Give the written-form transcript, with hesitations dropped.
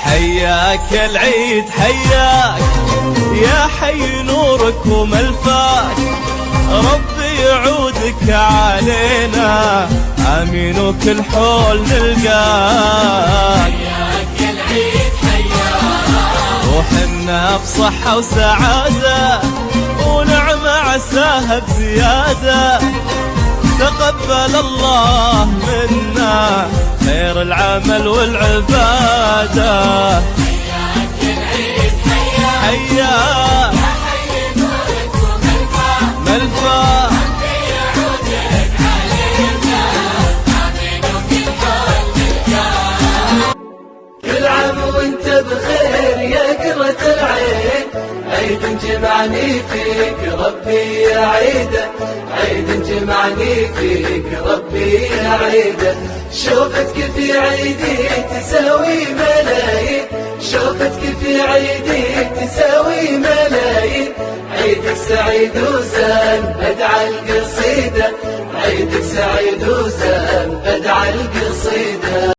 حياك العيد حياك يا حي نورك وملفاك، ربي يعودك علينا آمين وكل حول نلقاك. حياك العيد حياك وحنا بصحة وسعادة ونعمة عساها بزيادة، تقبل الله منا خير العمل والعبادة. حياك العيد حياك حياك يا حي نورك وملفاك، ملفاك ربي يعودك علينا آمين وكل حول نلقاك. كل عام وانت بخير يا قرة العين، عيد جمعني فيك ربي يا عيده، عيد جمعني فيك ربي يا عيده. شوفتك في عيدي تساوي ملايين، شوفتك في عيدي تساوي ملايين. عيدك سعيد وزان ادعى القصيده، عيدك سعيد وزان ادعى القصيده.